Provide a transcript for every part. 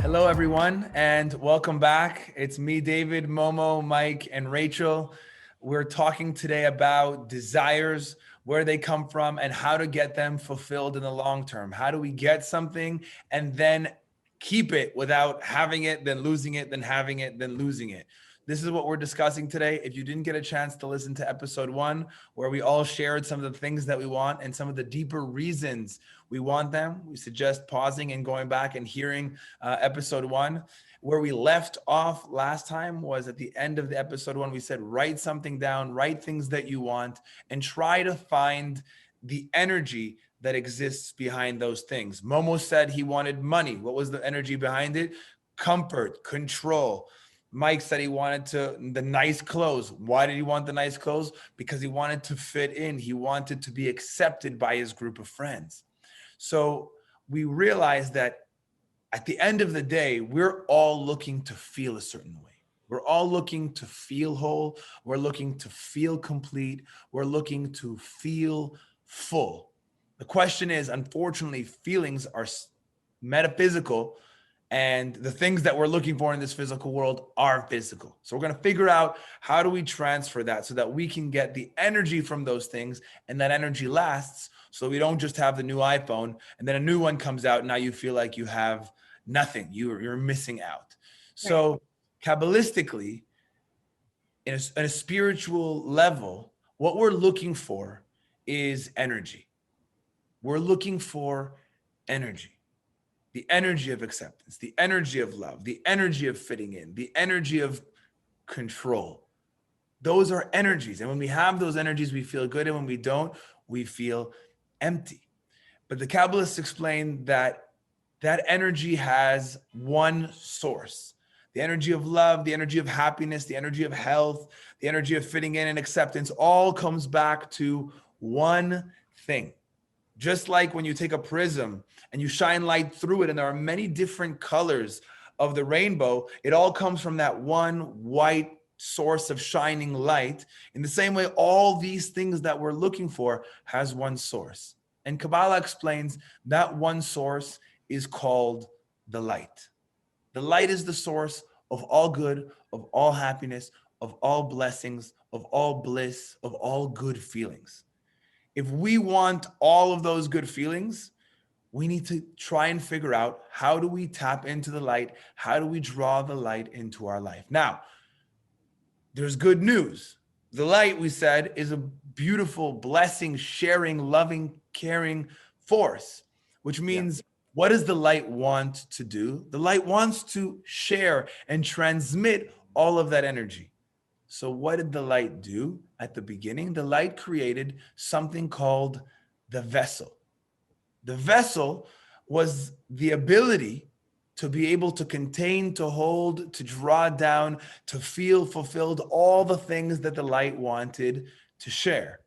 Hello, everyone, and welcome back. It's me, David, Momo, Mike, and Rachel. We're talking today about desires, where they come from, and how to get them fulfilled in the long term. How do we get something and then keep it without having it, then losing it, then having it, then losing it? This is what we're discussing today. If you didn't get a chance to listen to episode 1, where we all shared some of the things that we want and some of the deeper reasons we want them, we suggest pausing and going back and hearing episode 1. Where we left off last time was at the end of the episode 1. We said, write something down, write things that you want, and try to find the energy that exists behind those things. Momo said he wanted money. What was the energy behind it? Comfort, control. Mike said he wanted the nice clothes. Why did he want the nice clothes? Because he wanted to fit in. He wanted to be accepted by his group of friends. So we realized that at the end of the day, we're all looking to feel a certain way. We're all looking to feel whole. We're looking to feel complete. We're looking to feel full. The question is, unfortunately, feelings are metaphysical, and the things that we're looking for in this physical world are physical. So we're going to figure out how do we transfer that so that we can get the energy from those things, and that energy lasts. So we don't just have the new iPhone and then a new one comes out and now you feel like you have nothing. You're missing out. So kabbalistically, in a spiritual level, what we're looking for is energy. We're looking for energy. The energy of acceptance, the energy of love, the energy of fitting in, the energy of control. Those are energies. And when we have those energies, we feel good. And when we don't, we feel empty. But the Kabbalists explain that that energy has one source. The energy of love, the energy of happiness, the energy of health, the energy of fitting in and acceptance all comes back to one thing. Just like when you take a prism and you shine light through it, and there are many different colors of the rainbow, it all comes from that one white source of shining light. In the same way, all these things that we're looking for has one source. And Kabbalah explains that one source is called the light. The light is the source of all good, of all happiness, of all blessings, of all bliss, of all good feelings. If we want all of those good feelings, we need to try and figure out, how do we tap into the light? How do we draw the light into our life? Now, there's good news. The light, we said, is a beautiful, blessing, sharing, loving, caring force, which means, what does the light want to do? The light wants to share and transmit all of that energy. So what did the light do at the beginning? The light created something called the vessel. The vessel was the ability to be able to contain, to hold, to draw down, to feel fulfilled, all the things that the light wanted to share.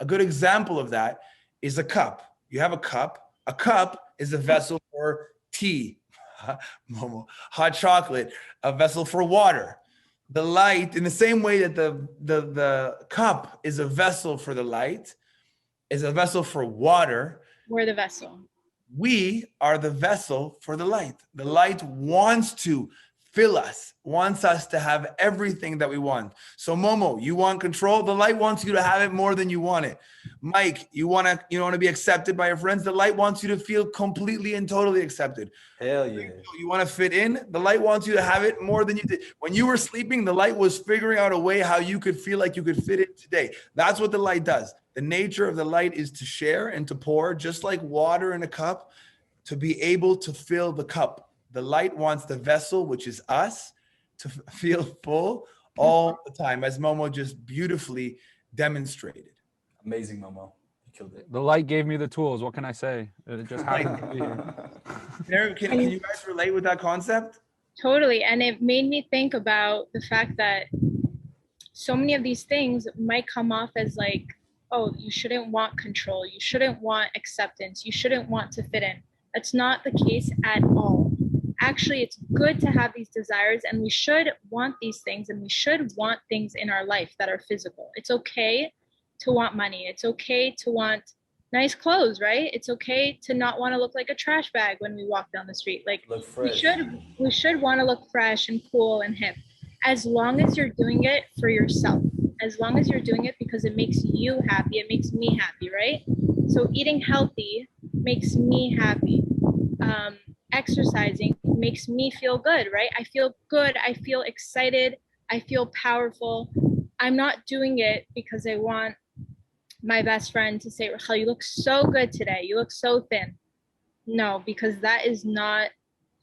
A good example of that is a cup. You have a cup. A cup is a vessel for tea, hot chocolate, a vessel for water. The light, in the same way that the cup is a vessel for the light, is a vessel for water. We're the vessel. We are the vessel for the light. The light wants to fill us, wants us to have everything that we want. So Momo, you want control? The light wants you to have it more than you want it. Mike, you want to be accepted by your friends? The light wants you to feel completely and totally accepted. Hell yeah. You want to fit in? The light wants you to have it more than you did. When you were sleeping, the light was figuring out a way how you could feel like you could fit in today. That's what the light does. The nature of the light is to share and to pour, just like water in a cup, to be able to fill the cup. The light wants the vessel, which is us, to feel full all the time, as Momo just beautifully demonstrated. Amazing, Momo. You killed it. The light gave me the tools. What can I say? It just happened to be here. Can you guys relate with that concept? Totally. And it made me think about the fact that so many of these things might come off as like, oh, you shouldn't want control. You shouldn't want acceptance. You shouldn't want to fit in. That's not the case at all. Actually, it's good to have these desires, and we should want these things, and we should want things in our life that are physical. It's okay to want money. It's okay to want nice clothes, right? It's okay to not want to look like a trash bag when we walk down the street. Like Look we fresh. should want to look fresh and cool and hip, as long as you're doing it for yourself, as long as you're doing it because it makes you happy, it makes me happy, right? So eating healthy makes me happy. Exercising makes me feel good, right? I feel good, I feel excited, I feel powerful. I'm not doing it because I want my best friend to say, Rachel, you look so good today, you look so thin. No, because that is not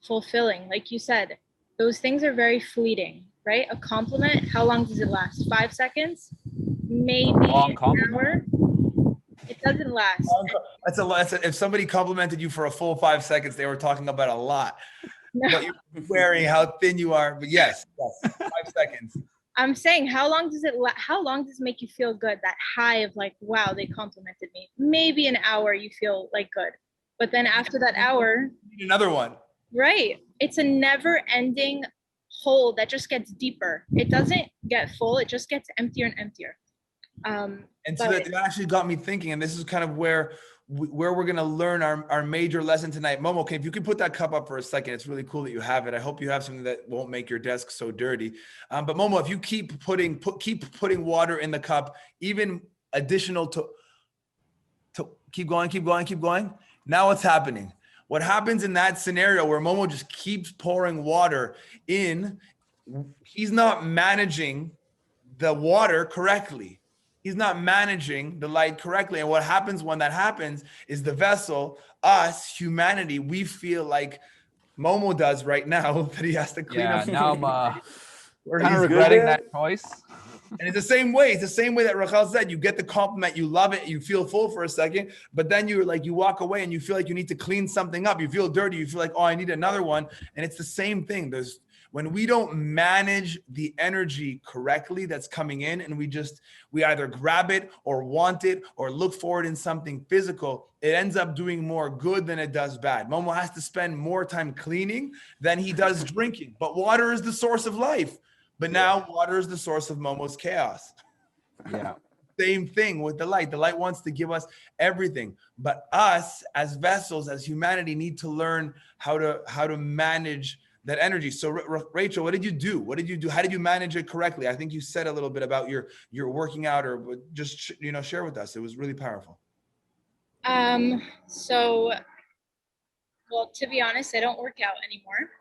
fulfilling. Like you said, those things are very fleeting, right? A compliment, how long does it last? 5 seconds? Maybe Long an compliment? hour? It doesn't last. That's a lot. If somebody complimented you for a full 5 seconds, they were talking about a lot. No. What you're wearing, how thin you are. But yes, 5 seconds. I'm saying, how long does it make you feel good? That high of like, wow, they complimented me. Maybe an hour you feel like good. But then after that hour, You need another one. right, it's a never ending hole that just gets deeper. It doesn't get full, it just gets emptier and emptier. And so that actually got me thinking, and this is kind of where we're going to learn our major lesson tonight. Momo, okay, if you could put that cup up for a second, it's really cool that you have it. I hope you have something that won't make your desk so dirty. But Momo, if you keep putting water in the cup, even additional to keep going. Now what's happening? What happens in that scenario where Momo just keeps pouring water in, he's not managing the water correctly. He's not managing the light correctly. And what happens when that happens is the vessel, us, humanity, we feel like Momo does right now that he has to clean up. Now I'm Where kind of he's regretting good. that choice. And it's the same way. It's the same way that Rachel said. You get the compliment, you love it, you feel full for a second, but then you're like, you walk away and you feel like you need to clean something up. You feel dirty. You feel like, oh, I need another one. And it's the same thing. When we don't manage the energy correctly that's coming in, and we either grab it or want it or look for it in something physical, it ends up doing more good than it does bad. Momo has to spend more time cleaning than he does drinking. But water is the source of life. But now water is the source of Momo's chaos. Yeah. Same thing with the light. The light wants to give us everything. But us as vessels, as humanity, need to learn how to manage that energy. So Rachel, what did you do? How did you manage it correctly? I think you said a little bit about your working out, or just share with us. It was really powerful. So, well, to be honest, I don't work out anymore.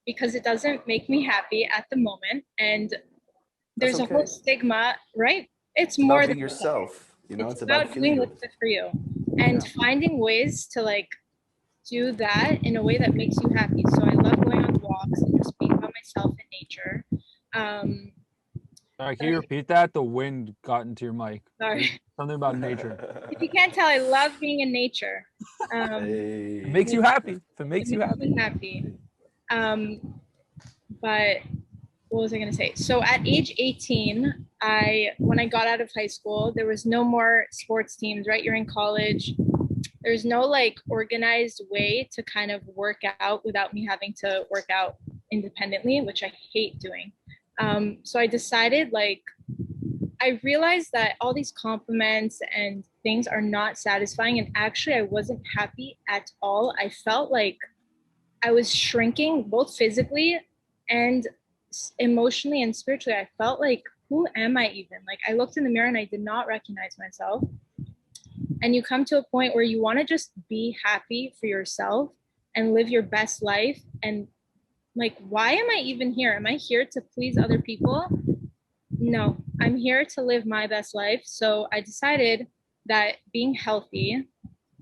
Because it doesn't make me happy at the moment, and there's a whole stigma, right? It's more than yourself. It's about doing what's good for you, and finding ways to like do that in a way that makes you happy. So I love going on walks and just being by myself in nature. Sorry, can you repeat that? The wind got into your mic. Sorry. Something about nature. If you can't tell, I love being in nature. It makes you happy. If it makes you happy. But what was I going to say? So at age 18, when I got out of high school, there was no more sports teams, right? You're in college. There's no like organized way to kind of work out without me having to work out independently, which I hate doing. So I decided, like, I realized that all these compliments and things are not satisfying. And actually, I wasn't happy at all. I felt like I was shrinking both physically and emotionally and spiritually. I felt like, who am I even? Like, I looked in the mirror and I did not recognize myself. And you come to a point where you want to just be happy for yourself and live your best life. And like, why am I even here? Am I here to please other people? No, I'm here to live my best life. So I decided that being healthy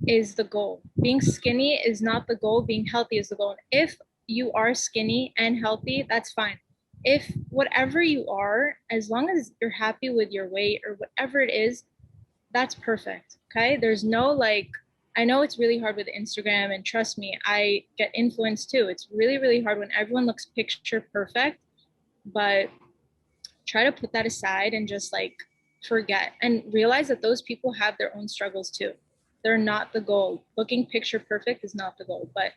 is the goal. Being skinny is not the goal. Being healthy is the goal. And if you are skinny and healthy, that's fine. If whatever you are, as long as you're happy with your weight or whatever it is, that's perfect. Okay. There's no like, I know it's really hard with Instagram, and trust me, I get influenced too. It's really, really hard when everyone looks picture perfect, but try to put that aside and just like forget and realize that those people have their own struggles too. They're not the goal. Looking picture perfect is not the goal. But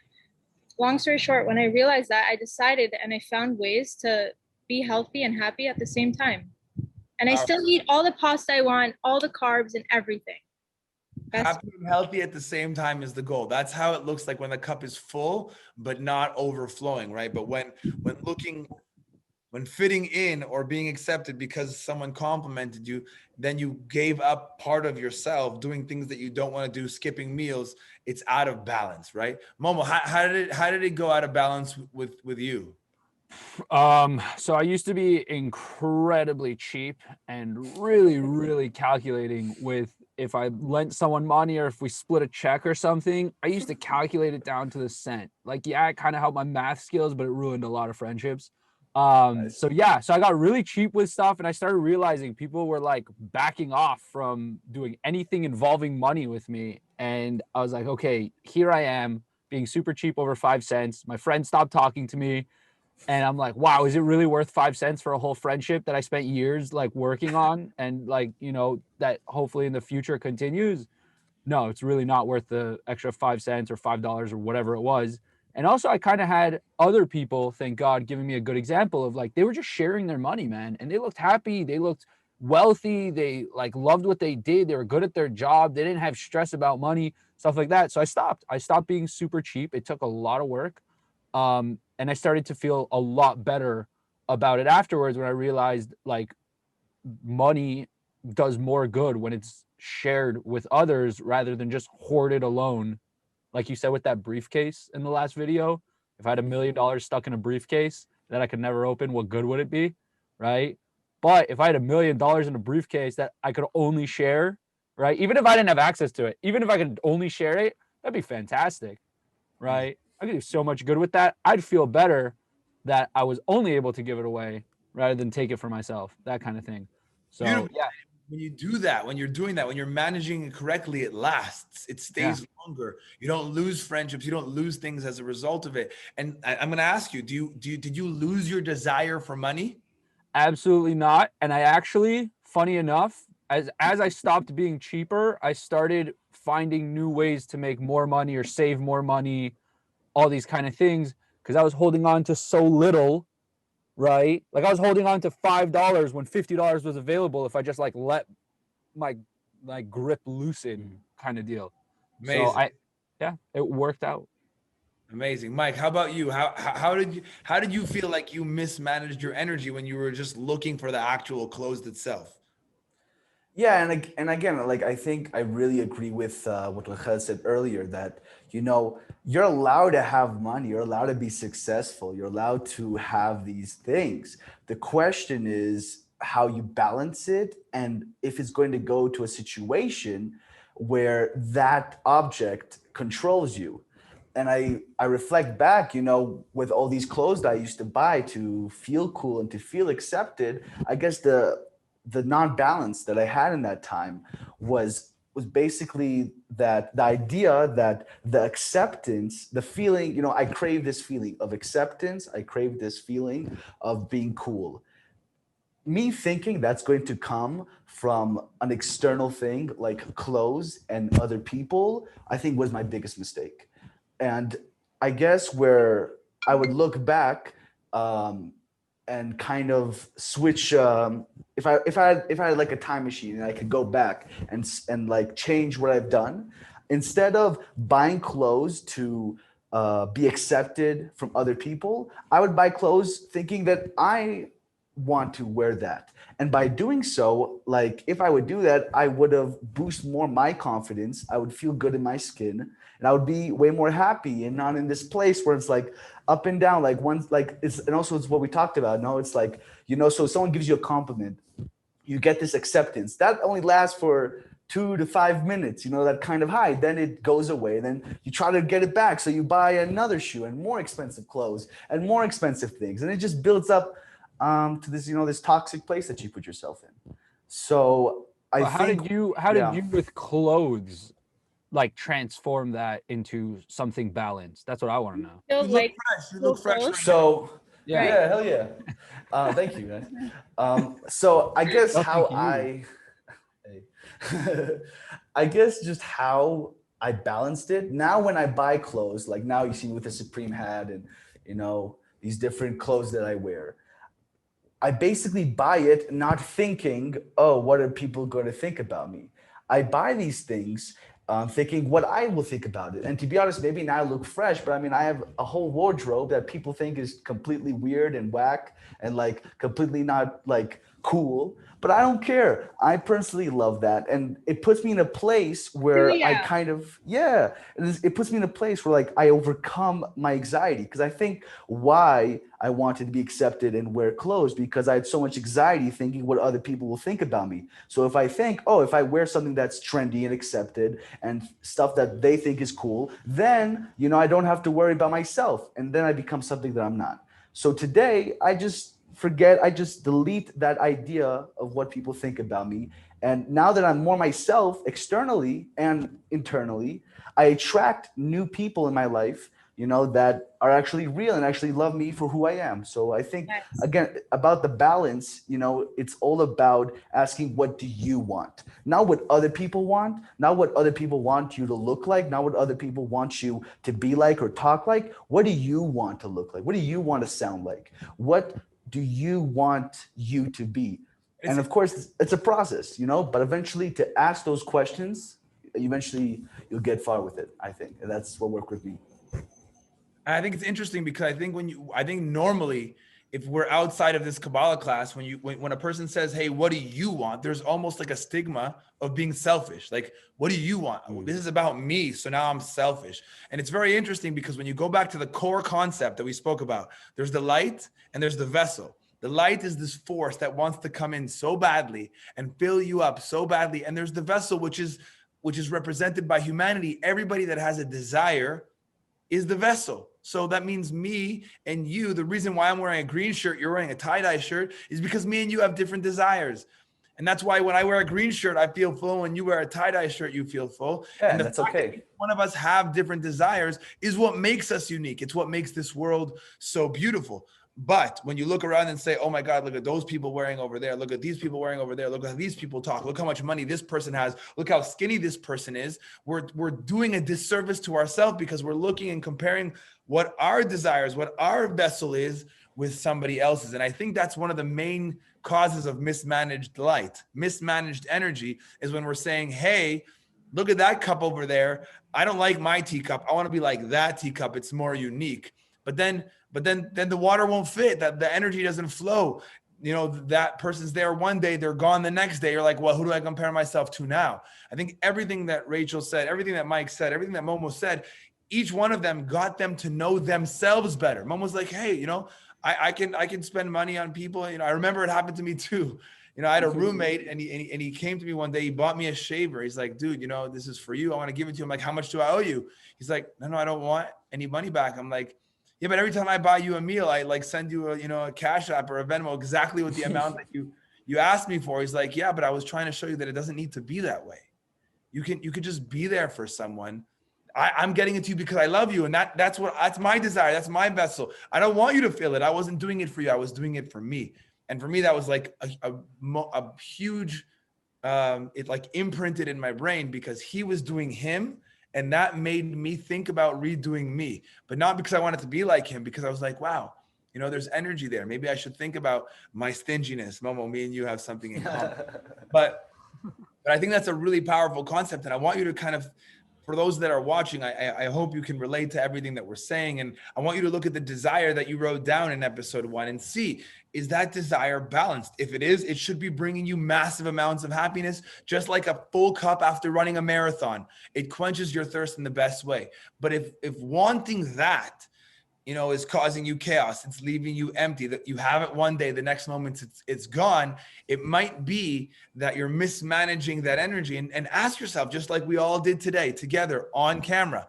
long story short, when I realized that, I decided and I found ways to be healthy and happy at the same time. And I still eat all the pasta I want, all the carbs and everything. Best. Happy and healthy at the same time is the goal. That's how it looks like when the cup is full, but not overflowing, right? But when fitting in or being accepted because someone complimented you, then you gave up part of yourself doing things that you don't want to do, skipping meals. It's out of balance, right? Momo, how did it go out of balance with you? So I used to be incredibly cheap and really calculating with if I lent someone money or if we split a check or something. I used to calculate it down to the cent. Like, yeah, it kind of helped my math skills, but it ruined a lot of friendships. Nice. So yeah, so I got really cheap with stuff and I started realizing people were like backing off from doing anything involving money with me. And I was like, okay, here I am being super cheap over 5 cents. My friend stopped talking to me. And I'm like, wow, is it really worth 5 cents for a whole friendship that I spent years like working on and like, that hopefully in the future continues? No, it's really not worth the extra 5 cents or $5 or whatever it was. And also I kind of had other people, thank God, giving me a good example of like they were just sharing their money, man. And they looked happy, they looked wealthy, they like loved what they did, they were good at their job, they didn't have stress about money, stuff like that. So I stopped being super cheap. It took a lot of work. And I started to feel a lot better about it afterwards when I realized like money does more good when it's shared with others rather than just hoarded alone. Like you said with that briefcase in the last video, if I had $1 million stuck in a briefcase that I could never open, what good would it be? Right. But if I had $1 million in a briefcase that I could only share, right? Even if I didn't have access to it, even if I could only share it, that'd be fantastic. Right. I could do so much good with that. I'd feel better that I was only able to give it away rather than take it for myself, that kind of thing. So Beautiful. yeah, When you do that, when you're doing that, when you're managing it correctly, it lasts. It stays longer. You don't lose friendships. You don't lose things as a result of it. And I'm going to ask you: did you lose your desire for money? absolutely not. And I actually, funny enough, as I stopped being cheaper, I started finding new ways to make more money or save more money, all these kind of things, because I was holding on to so little, right? Like I was holding on to $5 when $50 was available if I just like let my grip loosen kind of deal. So Amazing. yeah, it worked out. Amazing. Mike, how about you? How did you feel like you mismanaged your energy when you were just looking for the actual clothes itself? Yeah, and again, like I think I really agree with what Rachel said earlier that you're allowed to have money, you're allowed to be successful, you're allowed to have these things. The question is how you balance it, and if it's going to go to a situation where that object controls you. And I reflect back, with all these clothes that I used to buy to feel cool and to feel accepted. I guess the non-balance that I had in that time was basically that the idea that the acceptance, the feeling, I crave this feeling of acceptance, I crave this feeling of being cool. Me thinking that's going to come from an external thing like clothes and other people, I think was my biggest mistake. And I guess where I would look back, and kind of switch, if I had like a time machine and I could go back and like change what I've done, instead of buying clothes to be accepted from other people, I would buy clothes thinking that I want to wear that. And by doing so, like if I would do that, I would have boost more my confidence. I would feel good in my skin and I would be way more happy and not in this place where it's like up and down, like once like it's, and also it's what we talked about. No, it's like, so someone gives you a compliment, you get this acceptance that only lasts for 2 to 5 minutes, that kind of high. Then it goes away. Then you try to get it back. So you buy another shoe and more expensive clothes and more expensive things. And it just builds up to this, this toxic place that you put yourself in. So I Well, think, how did yeah. you with clothes like transform that into something balanced? That's what I want to know. Feel You look like fresh. You look fresh close. right now. So Yeah. Right. yeah, hell yeah. Thank you, guys. So I guess No, how thank you. I guess just how I balanced it. Now when I buy clothes, like now you see me with the Supreme hat and these different clothes that I wear, I basically buy it not thinking, oh, what are people going to think about me? I buy these things thinking what I will think about it. And to be honest, maybe now I look fresh, but I mean, I have a whole wardrobe that people think is completely weird and whack and like completely not like cool. But I don't care. I personally love that. And it puts me in a place where I Yeah. kind of, yeah, it puts me in a place where like I overcome my anxiety. Because I think why I wanted to be accepted and wear clothes, because I had so much anxiety thinking what other people will think about me. So if I think, oh, if I wear something that's trendy and accepted and stuff that they think is cool, then, you know, I don't have to worry about myself. And then I become something that I'm not. So today I just delete that idea of what people think about me. And now that I'm more myself externally and internally, I attract new people in my life, you know, that are actually real and actually love me for who I am. So I think, Yes. again, about the balance, you know, it's all about asking, what do you want? Not what other people want, not what other people want you to look like, not what other people want you to be like or talk like. What do you want to look like? What do you want to sound like? What do you want you to be? And of course, it's a process, you know, but eventually to ask those questions, eventually you'll get far with it, I think. And that's what worked with me. I think it's interesting because I think normally if we're outside of this Kabbalah class, when a person says, "Hey, what do you want?" There's almost like a stigma of being selfish. Like, what do you want? This is about me, so now I'm selfish. And it's very interesting because when you go back to the core concept that we spoke about, there's the light and there's the vessel. The light is this force that wants to come in so badly and fill you up so badly, and there's the vessel, which is represented by humanity. Everybody that has a desire is the vessel. So that means me and you, the reason why I'm wearing a green shirt, you're wearing a tie-dye shirt, is because me and you have different desires. And that's why when I wear a green shirt, I feel full. When you wear a tie-dye shirt, you feel full. Yeah, and the that's fact that okay. each one of us have different desires is what makes us unique. It's what makes this world so beautiful. But when you look around and say, oh my God, look at those people wearing over there. Look at these people wearing over there. Look at how these people talk. Look how much money this person has. Look how skinny this person is. We're doing a disservice to ourselves because we're looking and comparing what our desires, what our vessel is with somebody else's. And I think that's one of the main causes of mismanaged light, mismanaged energy, is when we're saying, hey, look at that cup over there. I don't like my teacup. I want to be like that teacup. It's more unique. But then the water won't fit, that the energy doesn't flow. You know, that person's there one day, they're gone the next day. You're like, well, who do I compare myself to now? I think everything that Rachel said, everything that Mike said, everything that Momo said, each one of them got them to know themselves better. Mom was like, hey, you know, I can spend money on people. You know, I remember it happened to me too. You know, I had a roommate and he came to me one day, he bought me a shaver. He's like, dude, you know, this is for you. I want to give it to you. I'm like, how much do I owe you? He's like, no, I don't want any money back. I'm like, yeah, but every time I buy you a meal, I like send you a Cash App or a Venmo, exactly what the amount that you asked me for. He's like, yeah, but I was trying to show you that it doesn't need to be that way. You could just be there for someone. I'm getting it to you because I love you. And that's my desire. That's my vessel. I don't want you to feel it. I wasn't doing it for you. I was doing it for me. And for me, that was like a huge, it like imprinted in my brain because he was doing him. And that made me think about redoing me, but not because I wanted to be like him, because I was like, wow, you know, there's energy there. Maybe I should think about my stinginess. Momo, me and you have something in common. But I think that's a really powerful concept. And I want you to kind of, for those that are watching, I hope you can relate to everything that we're saying. And I want you to look at the desire that you wrote down in episode 1 and see, is that desire balanced? If it is, it should be bringing you massive amounts of happiness, just like a full cup after running a marathon. It quenches your thirst in the best way. But if wanting that, you know, is causing you chaos, it's leaving you empty, that you have it one day, the next moment it's gone, it might be that you're mismanaging that energy. And ask yourself, just like we all did today together on camera,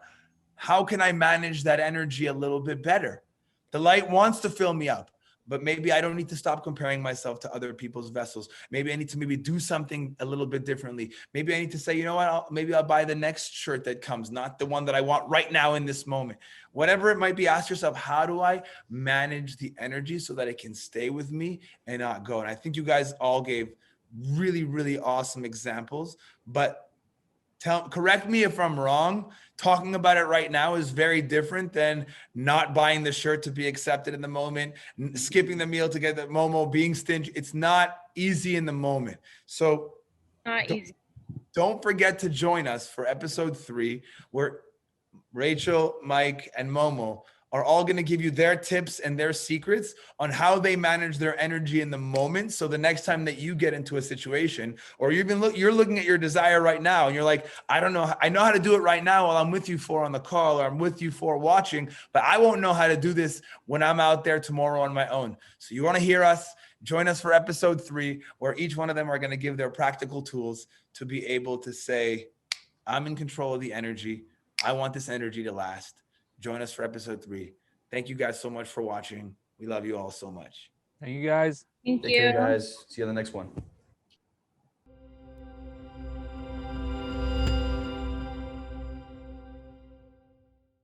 how can I manage that energy a little bit better? The light wants to fill me up, but maybe I don't need to stop comparing myself to other people's vessels. Maybe I need to do something a little bit differently. Maybe I need to say, you know what, maybe I'll buy the next shirt that comes, not the one that I want right now in this moment. Whatever it might be, ask yourself, how do I manage the energy so that it can stay with me and not go? And I think you guys all gave really, really awesome examples, but correct me if I'm wrong. Talking about it right now is very different than not buying the shirt to be accepted in the moment, skipping the meal to get the Momo, being stingy. It's not easy in the moment. So Not easy. don't forget to join us for episode 3, where Rachel, Mike, and Momo are all going to give you their tips and their secrets on how they manage their energy in the moment. So the next time that you get into a situation, or you're looking at your desire right now and you're like, I don't know, I know how to do it right now while I'm with you 4 on the call, or I'm with you 4 watching, but I won't know how to do this when I'm out there tomorrow on my own. So you want to hear us, join us for episode 3, where each one of them are going to give their practical tools to be able to say, I'm in control of the energy. I want this energy to last. Join us for episode 3. Thank you guys so much for watching. We love you all so much. Thank you guys. Thank Take you. care, guys. See you on the next one.